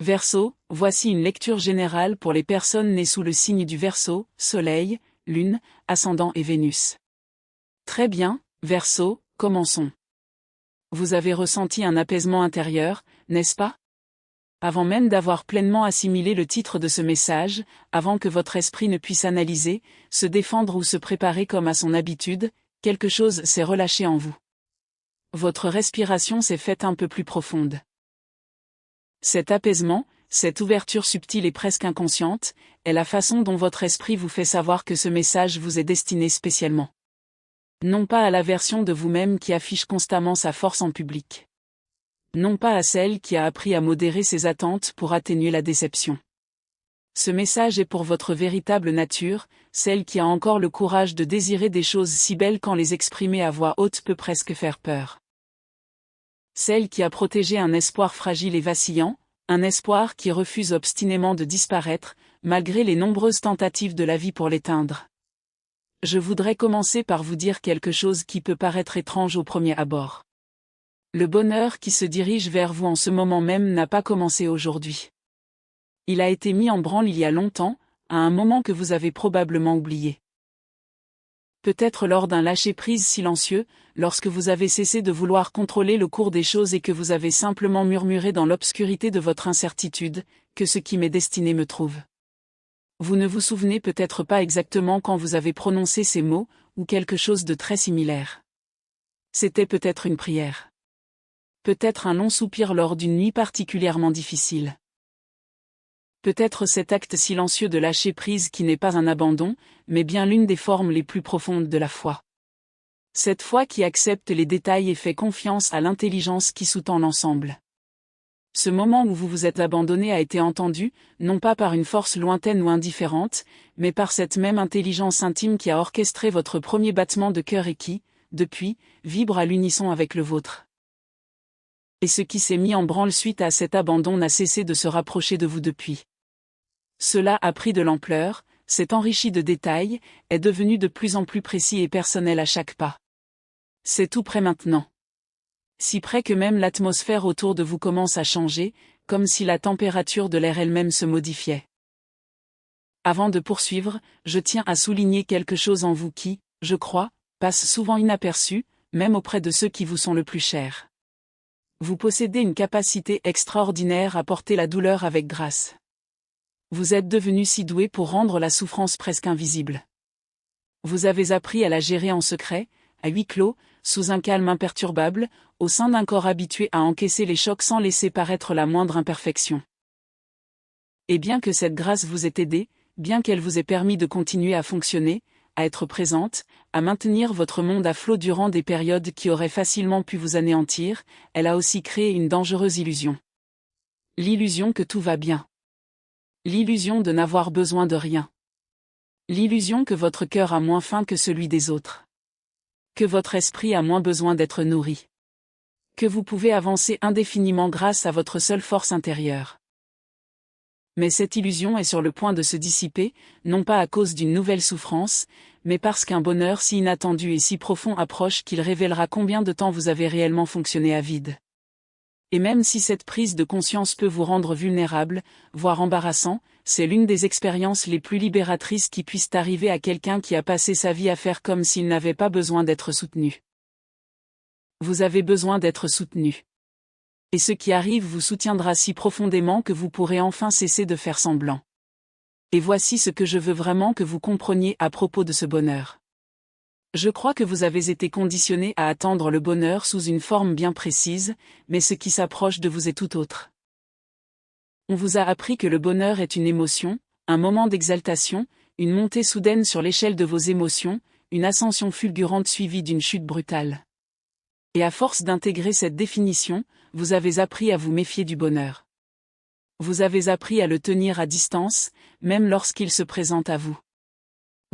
Verseau, voici une lecture générale pour les personnes nées sous le signe du Verseau, Soleil, Lune, Ascendant et Vénus. Très bien, Verseau, commençons. Vous avez ressenti un apaisement intérieur, n'est-ce pas? Avant même d'avoir pleinement assimilé le titre de ce message, avant que votre esprit ne puisse analyser, se défendre ou se préparer comme à son habitude, quelque chose s'est relâché en vous. Votre respiration s'est faite un peu plus profonde. Cet apaisement, cette ouverture subtile et presque inconsciente, est la façon dont votre esprit vous fait savoir que ce message vous est destiné spécialement. Non pas à la version de vous-même qui affiche constamment sa force en public. Non pas à celle qui a appris à modérer ses attentes pour atténuer la déception. Ce message est pour votre véritable nature, celle qui a encore le courage de désirer des choses si belles quand les exprimer à voix haute peut presque faire peur. Celle qui a protégé un espoir fragile et vacillant, un espoir qui refuse obstinément de disparaître, malgré les nombreuses tentatives de la vie pour l'éteindre. Je voudrais commencer par vous dire quelque chose qui peut paraître étrange au premier abord. Le bonheur qui se dirige vers vous en ce moment même n'a pas commencé aujourd'hui. Il a été mis en branle il y a longtemps, à un moment que vous avez probablement oublié. Peut-être lors d'un lâcher-prise silencieux, lorsque vous avez cessé de vouloir contrôler le cours des choses et que vous avez simplement murmuré dans l'obscurité de votre incertitude, que ce qui m'est destiné me trouve. Vous ne vous souvenez peut-être pas exactement quand vous avez prononcé ces mots, ou quelque chose de très similaire. C'était peut-être une prière. Peut-être un long soupir lors d'une nuit particulièrement difficile. Peut-être cet acte silencieux de lâcher prise qui n'est pas un abandon, mais bien l'une des formes les plus profondes de la foi. Cette foi qui accepte les détails et fait confiance à l'intelligence qui sous-tend l'ensemble. Ce moment où vous vous êtes abandonné a été entendu, non pas par une force lointaine ou indifférente, mais par cette même intelligence intime qui a orchestré votre premier battement de cœur et qui, depuis, vibre à l'unisson avec le vôtre. Et ce qui s'est mis en branle suite à cet abandon n'a cessé de se rapprocher de vous depuis. Cela a pris de l'ampleur, s'est enrichi de détails, est devenu de plus en plus précis et personnel à chaque pas. C'est tout près maintenant. Si près que même l'atmosphère autour de vous commence à changer, comme si la température de l'air elle-même se modifiait. Avant de poursuivre, je tiens à souligner quelque chose en vous qui, je crois, passe souvent inaperçu, même auprès de ceux qui vous sont le plus chers. Vous possédez une capacité extraordinaire à porter la douleur avec grâce. Vous êtes devenu si doué pour rendre la souffrance presque invisible. Vous avez appris à la gérer en secret, à huis clos, sous un calme imperturbable, au sein d'un corps habitué à encaisser les chocs sans laisser paraître la moindre imperfection. Et bien que cette grâce vous ait aidé, bien qu'elle vous ait permis de continuer à fonctionner, à être présente, à maintenir votre monde à flot durant des périodes qui auraient facilement pu vous anéantir, elle a aussi créé une dangereuse illusion. L'illusion que tout va bien. L'illusion de n'avoir besoin de rien. L'illusion que votre cœur a moins faim que celui des autres. Que votre esprit a moins besoin d'être nourri. Que vous pouvez avancer indéfiniment grâce à votre seule force intérieure. Mais cette illusion est sur le point de se dissiper, non pas à cause d'une nouvelle souffrance, mais parce qu'un bonheur si inattendu et si profond approche qu'il révélera combien de temps vous avez réellement fonctionné à vide. Et même si cette prise de conscience peut vous rendre vulnérable, voire embarrassant, c'est l'une des expériences les plus libératrices qui puissent arriver à quelqu'un qui a passé sa vie à faire comme s'il n'avait pas besoin d'être soutenu. Vous avez besoin d'être soutenu. Et ce qui arrive vous soutiendra si profondément que vous pourrez enfin cesser de faire semblant. Et voici ce que je veux vraiment que vous compreniez à propos de ce bonheur. Je crois que vous avez été conditionné à attendre le bonheur sous une forme bien précise, mais ce qui s'approche de vous est tout autre. On vous a appris que le bonheur est une émotion, un moment d'exaltation, une montée soudaine sur l'échelle de vos émotions, une ascension fulgurante suivie d'une chute brutale. Et à force d'intégrer cette définition, vous avez appris à vous méfier du bonheur. Vous avez appris à le tenir à distance, même lorsqu'il se présente à vous.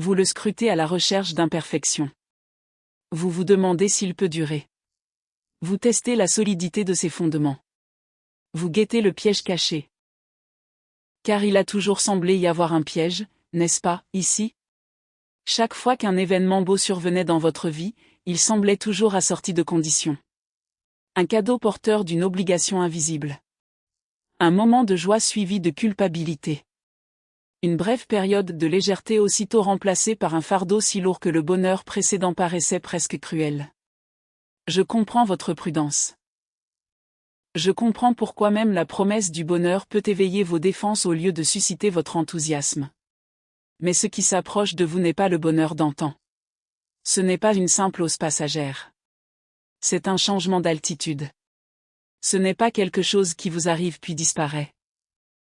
Vous le scrutez à la recherche d'imperfection. Vous vous demandez s'il peut durer. Vous testez la solidité de ses fondements. Vous guettez le piège caché. Car il a toujours semblé y avoir un piège, n'est-ce pas, ici? Chaque fois qu'un événement beau survenait dans votre vie, il semblait toujours assorti de conditions. Un cadeau porteur d'une obligation invisible. Un moment de joie suivi de culpabilité. Une brève période de légèreté aussitôt remplacée par un fardeau si lourd que le bonheur précédent paraissait presque cruel. Je comprends votre prudence. Je comprends pourquoi même la promesse du bonheur peut éveiller vos défenses au lieu de susciter votre enthousiasme. Mais ce qui s'approche de vous n'est pas le bonheur d'antan. Ce n'est pas une simple hausse passagère. C'est un changement d'altitude. Ce n'est pas quelque chose qui vous arrive puis disparaît.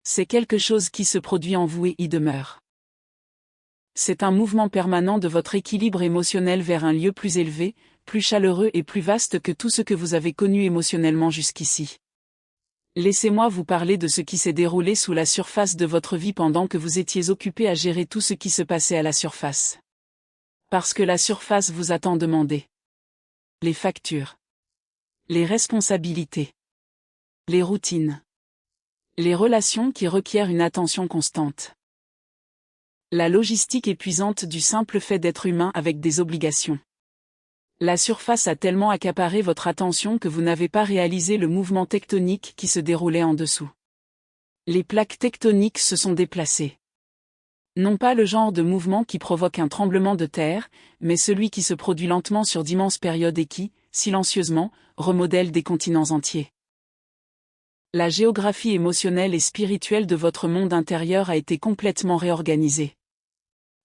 C'est quelque chose qui se produit en vous et y demeure. C'est un mouvement permanent de votre équilibre émotionnel vers un lieu plus élevé, plus chaleureux et plus vaste que tout ce que vous avez connu émotionnellement jusqu'ici. Laissez-moi vous parler de ce qui s'est déroulé sous la surface de votre vie pendant que vous étiez occupé à gérer tout ce qui se passait à la surface. Parce que la surface vous a tant demandé. Les factures. Les responsabilités. Les routines. Les relations qui requièrent une attention constante. La logistique épuisante du simple fait d'être humain avec des obligations. La surface a tellement accaparé votre attention que vous n'avez pas réalisé le mouvement tectonique qui se déroulait en dessous. Les plaques tectoniques se sont déplacées. Non pas le genre de mouvement qui provoque un tremblement de terre, mais celui qui se produit lentement sur d'immenses périodes et qui, silencieusement, remodèle des continents entiers. La géographie émotionnelle et spirituelle de votre monde intérieur a été complètement réorganisée.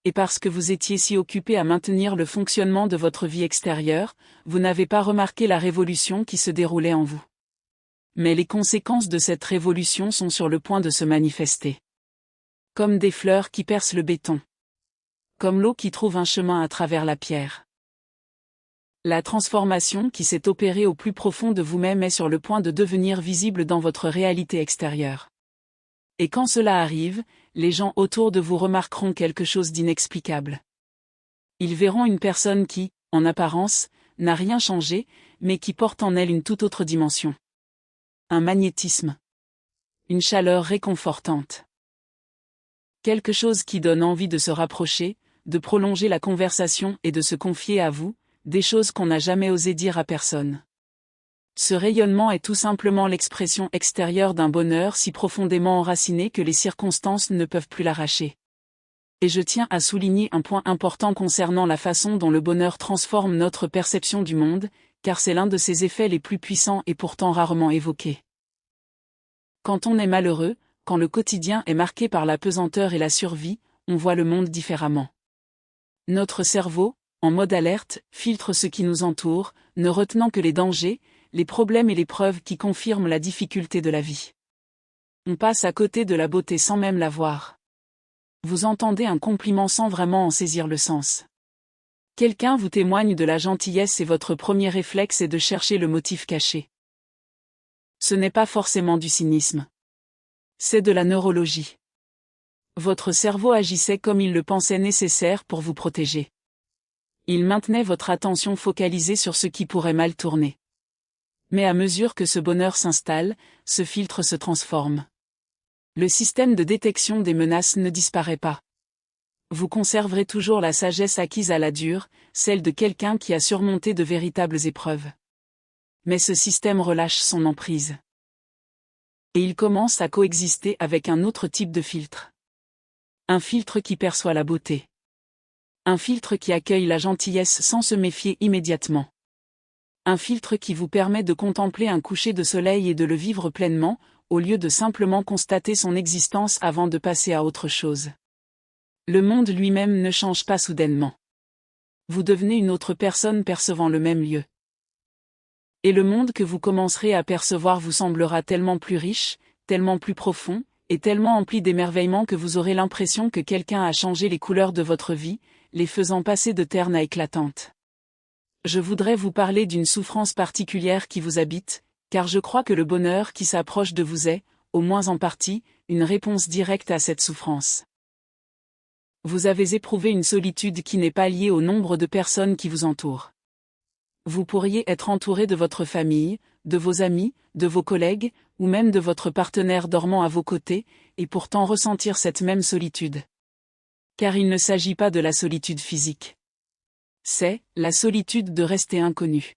Et parce que vous étiez si occupé à maintenir le fonctionnement de votre vie extérieure, vous n'avez pas remarqué la révolution qui se déroulait en vous. Mais les conséquences de cette révolution sont sur le point de se manifester. Comme des fleurs qui percent le béton. Comme l'eau qui trouve un chemin à travers la pierre. La transformation qui s'est opérée au plus profond de vous-même est sur le point de devenir visible dans votre réalité extérieure. Et quand cela arrive, les gens autour de vous remarqueront quelque chose d'inexplicable. Ils verront une personne qui, en apparence, n'a rien changé, mais qui porte en elle une toute autre dimension. Un magnétisme. Une chaleur réconfortante. Quelque chose qui donne envie de se rapprocher, de prolonger la conversation et de se confier à vous, des choses qu'on n'a jamais osé dire à personne. Ce rayonnement est tout simplement l'expression extérieure d'un bonheur si profondément enraciné que les circonstances ne peuvent plus l'arracher. Et je tiens à souligner un point important concernant la façon dont le bonheur transforme notre perception du monde, car c'est l'un de ses effets les plus puissants et pourtant rarement évoqués. Quand on est malheureux, quand le quotidien est marqué par la pesanteur et la survie, on voit le monde différemment. Notre cerveau, en mode alerte, filtre ce qui nous entoure, ne retenant que les dangers, les problèmes et les preuves qui confirment la difficulté de la vie. On passe à côté de la beauté sans même la voir. Vous entendez un compliment sans vraiment en saisir le sens. Quelqu'un vous témoigne de la gentillesse et votre premier réflexe est de chercher le motif caché. Ce n'est pas forcément du cynisme. C'est de la neurologie. Votre cerveau agissait comme il le pensait nécessaire pour vous protéger. Il maintenait votre attention focalisée sur ce qui pourrait mal tourner. Mais à mesure que ce bonheur s'installe, ce filtre se transforme. Le système de détection des menaces ne disparaît pas. Vous conserverez toujours la sagesse acquise à la dure, celle de quelqu'un qui a surmonté de véritables épreuves. Mais ce système relâche son emprise. Et il commence à coexister avec un autre type de filtre. Un filtre qui perçoit la beauté. Un filtre qui accueille la gentillesse sans se méfier immédiatement. Un filtre qui vous permet de contempler un coucher de soleil et de le vivre pleinement, au lieu de simplement constater son existence avant de passer à autre chose. Le monde lui-même ne change pas soudainement. Vous devenez une autre personne percevant le même lieu. Et le monde que vous commencerez à percevoir vous semblera tellement plus riche, tellement plus profond, et tellement empli d'émerveillement que vous aurez l'impression que quelqu'un a changé les couleurs de votre vie, les faisant passer de ternes à éclatantes. Je voudrais vous parler d'une souffrance particulière qui vous habite, car je crois que le bonheur qui s'approche de vous est, au moins en partie, une réponse directe à cette souffrance. Vous avez éprouvé une solitude qui n'est pas liée au nombre de personnes qui vous entourent. Vous pourriez être entouré de votre famille, de vos amis, de vos collègues, ou même de votre partenaire dormant à vos côtés, et pourtant ressentir cette même solitude. Car il ne s'agit pas de la solitude physique. C'est la solitude de rester inconnu.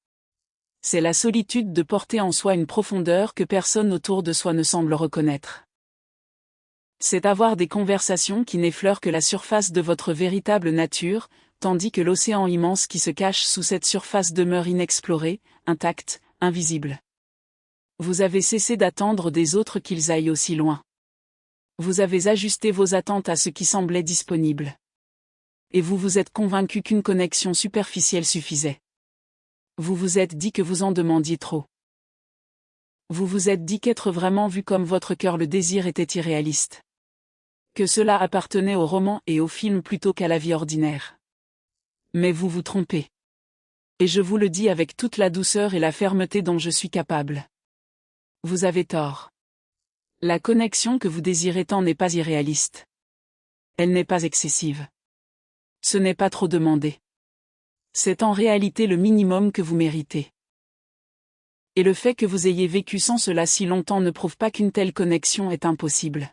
C'est la solitude de porter en soi une profondeur que personne autour de soi ne semble reconnaître. C'est avoir des conversations qui n'effleurent que la surface de votre véritable nature, tandis que l'océan immense qui se cache sous cette surface demeure inexploré, intact, invisible. Vous avez cessé d'attendre des autres qu'ils aillent aussi loin. Vous avez ajusté vos attentes à ce qui semblait disponible. Et vous vous êtes convaincu qu'une connexion superficielle suffisait. Vous vous êtes dit que vous en demandiez trop. Vous vous êtes dit qu'être vraiment vu comme votre cœur le désire était irréaliste. Que cela appartenait au roman et au film plutôt qu'à la vie ordinaire. Mais vous vous trompez. Et je vous le dis avec toute la douceur et la fermeté dont je suis capable. Vous avez tort. La connexion que vous désirez tant n'est pas irréaliste. Elle n'est pas excessive. Ce n'est pas trop demandé. C'est en réalité le minimum que vous méritez. Et le fait que vous ayez vécu sans cela si longtemps ne prouve pas qu'une telle connexion est impossible.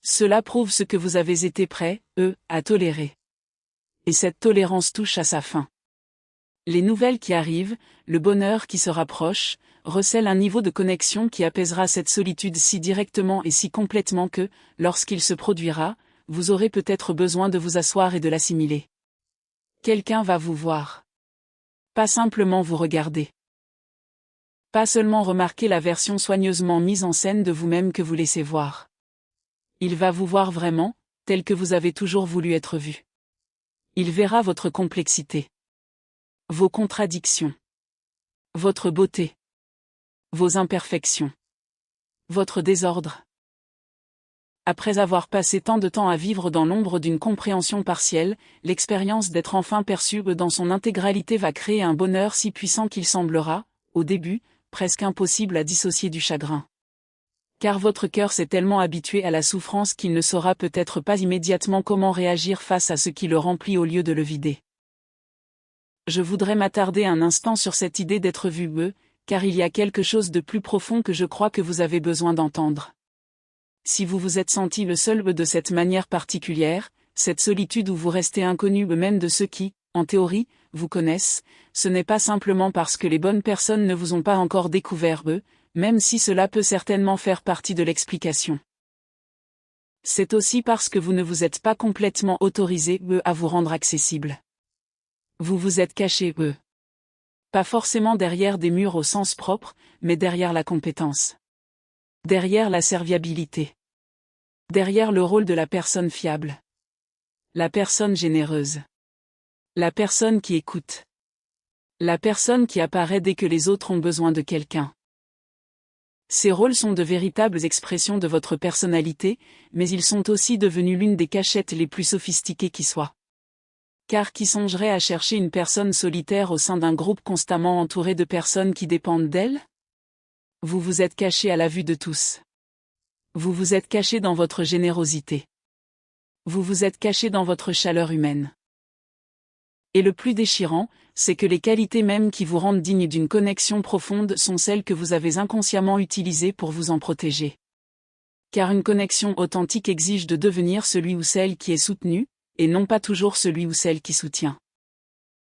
Cela prouve ce que vous avez été prêts, à tolérer. Et cette tolérance touche à sa fin. Les nouvelles qui arrivent, le bonheur qui se rapproche, recèlent un niveau de connexion qui apaisera cette solitude si directement et si complètement que, lorsqu'il se produira, vous aurez peut-être besoin de vous asseoir et de l'assimiler. Quelqu'un va vous voir. Pas simplement vous regarder. Pas seulement remarquer la version soigneusement mise en scène de vous-même que vous laissez voir. Il va vous voir vraiment, tel que vous avez toujours voulu être vu. Il verra votre complexité. Vos contradictions. Votre beauté. Vos imperfections. Votre désordre. Après avoir passé tant de temps à vivre dans l'ombre d'une compréhension partielle, l'expérience d'être enfin perçu dans son intégralité va créer un bonheur si puissant qu'il semblera, au début, presque impossible à dissocier du chagrin. Car votre cœur s'est tellement habitué à la souffrance qu'il ne saura peut-être pas immédiatement comment réagir face à ce qui le remplit au lieu de le vider. Je voudrais m'attarder un instant sur cette idée d'être vu, car il y a quelque chose de plus profond que je crois que vous avez besoin d'entendre. Si vous vous êtes senti le seul de cette manière particulière, cette solitude où vous restez inconnu même de ceux qui, en théorie, vous connaissent, ce n'est pas simplement parce que les bonnes personnes ne vous ont pas encore découvert même si cela peut certainement faire partie de l'explication. C'est aussi parce que vous ne vous êtes pas complètement autorisé à vous rendre accessible. Vous vous êtes caché pas forcément derrière des murs au sens propre, mais derrière la compétence. Derrière la serviabilité. Derrière le rôle de la personne fiable. La personne généreuse. La personne qui écoute. La personne qui apparaît dès que les autres ont besoin de quelqu'un. Ces rôles sont de véritables expressions de votre personnalité, mais ils sont aussi devenus l'une des cachettes les plus sophistiquées qui soient. Car qui songerait à chercher une personne solitaire au sein d'un groupe constamment entouré de personnes qui dépendent d'elle ? Vous vous êtes caché à la vue de tous. Vous vous êtes caché dans votre générosité. Vous vous êtes caché dans votre chaleur humaine. Et le plus déchirant, c'est que les qualités mêmes qui vous rendent digne d'une connexion profonde sont celles que vous avez inconsciemment utilisées pour vous en protéger. Car une connexion authentique exige de devenir celui ou celle qui est soutenu, et non pas toujours celui ou celle qui soutient.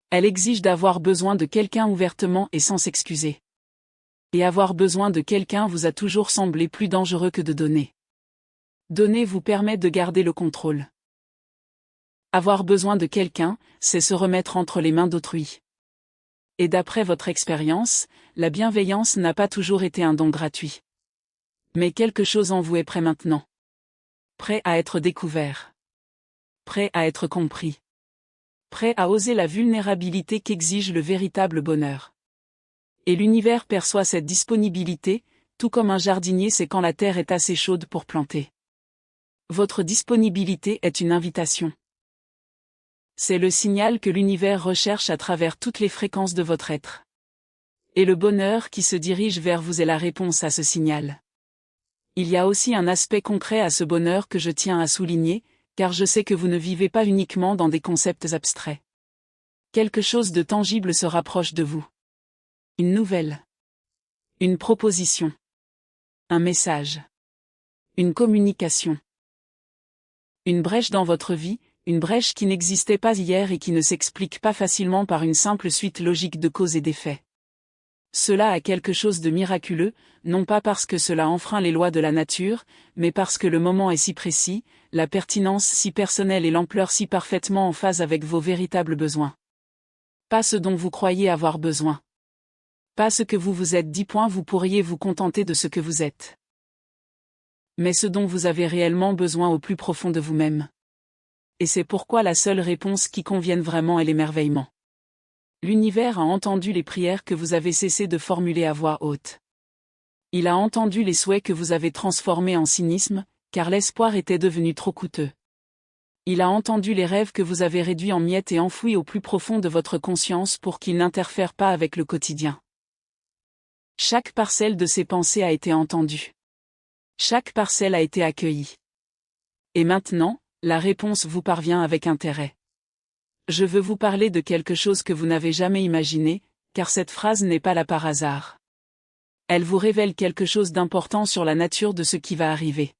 Elle exige d'avoir besoin de quelqu'un ouvertement et sans s'excuser. Et avoir besoin de quelqu'un vous a toujours semblé plus dangereux que de donner. Donner vous permet de garder le contrôle. Avoir besoin de quelqu'un, c'est se remettre entre les mains d'autrui. Et d'après votre expérience, la bienveillance n'a pas toujours été un don gratuit. Mais quelque chose en vous est prêt maintenant. Prêt à être découvert. Prêt à être compris. Prêt à oser la vulnérabilité qu'exige le véritable bonheur. Et l'univers perçoit cette disponibilité, tout comme un jardinier sait quand la terre est assez chaude pour planter. Votre disponibilité est une invitation. C'est le signal que l'univers recherche à travers toutes les fréquences de votre être. Et le bonheur qui se dirige vers vous est la réponse à ce signal. Il y a aussi un aspect concret à ce bonheur que je tiens à souligner, car je sais que vous ne vivez pas uniquement dans des concepts abstraits. Quelque chose de tangible se rapproche de vous. Une nouvelle. Une proposition. Un message. Une communication. Une brèche dans votre vie, une brèche qui n'existait pas hier et qui ne s'explique pas facilement par une simple suite logique de causes et d'effets. Cela a quelque chose de miraculeux, non pas parce que cela enfreint les lois de la nature, mais parce que le moment est si précis, la pertinence si personnelle et l'ampleur si parfaitement en phase avec vos véritables besoins. Pas ce dont vous croyez avoir besoin. Pas ce que vous vous êtes dit. Vous pourriez vous contenter de ce que vous êtes. Mais ce dont vous avez réellement besoin au plus profond de vous-même. Et c'est pourquoi la seule réponse qui convienne vraiment est l'émerveillement. L'univers a entendu les prières que vous avez cessé de formuler à voix haute. Il a entendu les souhaits que vous avez transformés en cynisme, car l'espoir était devenu trop coûteux. Il a entendu les rêves que vous avez réduits en miettes et enfouis au plus profond de votre conscience pour qu'ils n'interfèrent pas avec le quotidien. Chaque parcelle de ces pensées a été entendue. Chaque parcelle a été accueillie. Et maintenant, la réponse vous parvient avec intérêt. Je veux vous parler de quelque chose que vous n'avez jamais imaginé, car cette phrase n'est pas là par hasard. Elle vous révèle quelque chose d'important sur la nature de ce qui va arriver.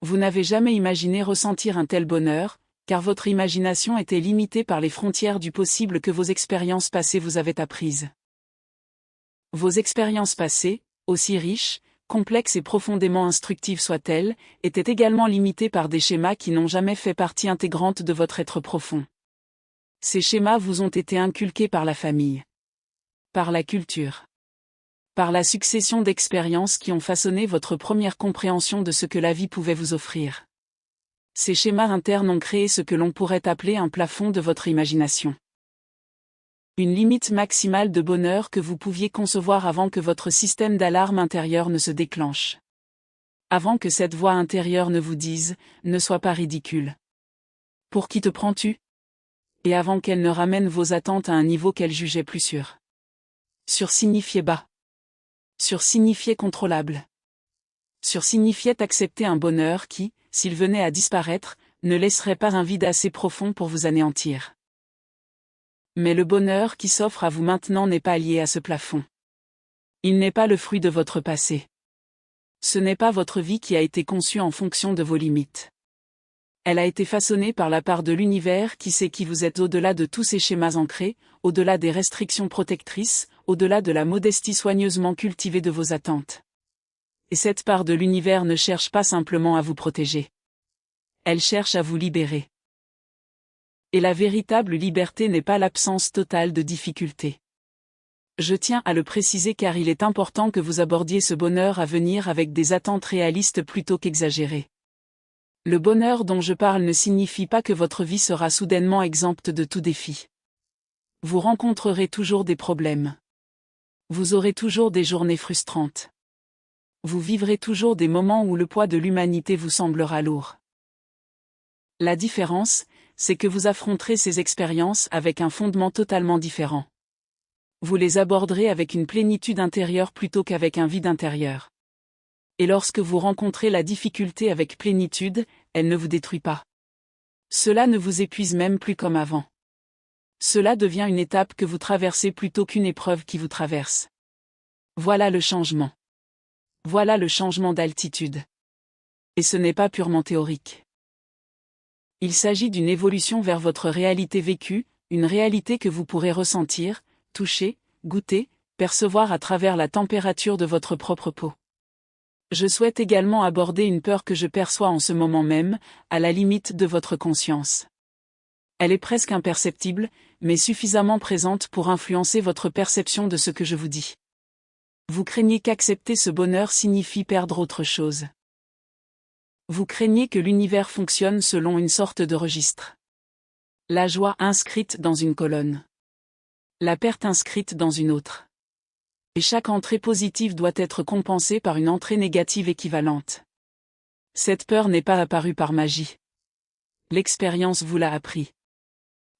Vous n'avez jamais imaginé ressentir un tel bonheur, car votre imagination était limitée par les frontières du possible que vos expériences passées vous avaient apprises. Vos expériences passées, aussi riches, complexes et profondément instructives soient-elles, étaient également limitées par des schémas qui n'ont jamais fait partie intégrante de votre être profond. Ces schémas vous ont été inculqués par la famille, par la culture, par la succession d'expériences qui ont façonné votre première compréhension de ce que la vie pouvait vous offrir. Ces schémas internes ont créé ce que l'on pourrait appeler un plafond de votre imagination. Une limite maximale de bonheur que vous pouviez concevoir avant que votre système d'alarme intérieur ne se déclenche. Avant que cette voix intérieure ne vous dise « Ne sois pas ridicule. Pour qui te prends-tu » et avant qu'elle ne ramène vos attentes à un niveau qu'elle jugeait plus sûr. Sursignifier bas. Sursignifier contrôlable. Sursignifier accepter un bonheur qui, s'il venait à disparaître, ne laisserait pas un vide assez profond pour vous anéantir. Mais le bonheur qui s'offre à vous maintenant n'est pas lié à ce plafond. Il n'est pas le fruit de votre passé. Ce n'est pas votre vie qui a été conçue en fonction de vos limites. Elle a été façonnée par la part de l'univers qui sait qui vous êtes au-delà de tous ces schémas ancrés, au-delà des restrictions protectrices, au-delà de la modestie soigneusement cultivée de vos attentes. Et cette part de l'univers ne cherche pas simplement à vous protéger. Elle cherche à vous libérer. Et la véritable liberté n'est pas l'absence totale de difficultés. Je tiens à le préciser car il est important que vous abordiez ce bonheur à venir avec des attentes réalistes plutôt qu'exagérées. Le bonheur dont je parle ne signifie pas que votre vie sera soudainement exempte de tout défi. Vous rencontrerez toujours des problèmes. Vous aurez toujours des journées frustrantes. Vous vivrez toujours des moments où le poids de l'humanité vous semblera lourd. La différence, c'est que vous affronterez ces expériences avec un fondement totalement différent. Vous les aborderez avec une plénitude intérieure plutôt qu'avec un vide intérieur. Et lorsque vous rencontrez la difficulté avec plénitude, elle ne vous détruit pas. Cela ne vous épuise même plus comme avant. Cela devient une étape que vous traversez plutôt qu'une épreuve qui vous traverse. Voilà le changement. Voilà le changement d'altitude. Et ce n'est pas purement théorique. Il s'agit d'une évolution vers votre réalité vécue, une réalité que vous pourrez ressentir, toucher, goûter, percevoir à travers la température de votre propre peau. Je souhaite également aborder une peur que je perçois en ce moment même, à la limite de votre conscience. Elle est presque imperceptible, mais suffisamment présente pour influencer votre perception de ce que je vous dis. Vous craignez qu'accepter ce bonheur signifie perdre autre chose. Vous craignez que l'univers fonctionne selon une sorte de registre. La joie inscrite dans une colonne. La perte inscrite dans une autre. Et chaque entrée positive doit être compensée par une entrée négative équivalente. Cette peur n'est pas apparue par magie. L'expérience vous l'a appris.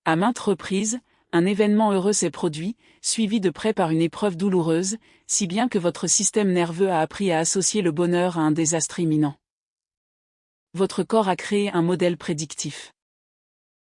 À maintes reprises, un événement heureux s'est produit, suivi de près par une épreuve douloureuse, si bien que votre système nerveux a appris à associer le bonheur à un désastre imminent. Votre corps a créé un modèle prédictif.